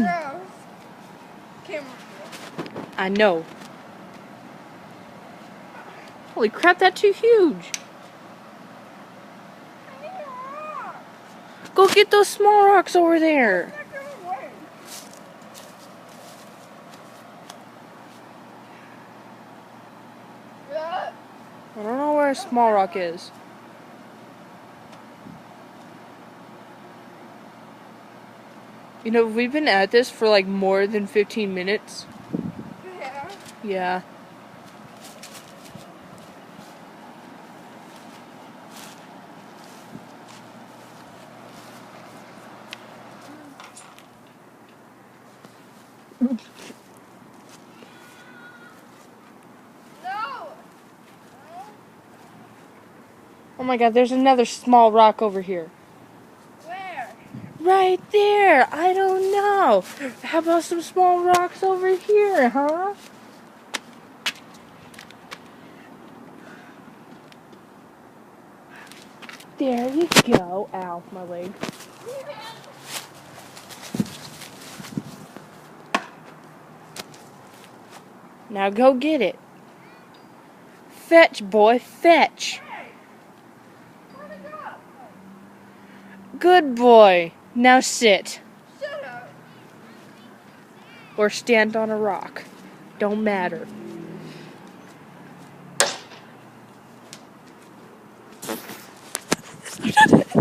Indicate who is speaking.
Speaker 1: Gross. Camera.
Speaker 2: I know. Holy crap, that's too huge. Go get those small rocks over there. I don't know where a small rock is. You know, we've been at this for like more than 15 minutes.
Speaker 1: Yeah.
Speaker 2: Yeah.
Speaker 1: No.
Speaker 2: Oh my god, there's another small rock over here.
Speaker 1: Where?
Speaker 2: Right there. I don't know. How about some small rocks over here, huh? There you go. Ow, my leg. Now go get it. Fetch, boy, fetch.
Speaker 1: Where'd it go?
Speaker 2: Good boy. Now sit.
Speaker 1: Shut up.
Speaker 2: Or stand on a rock. Don't matter.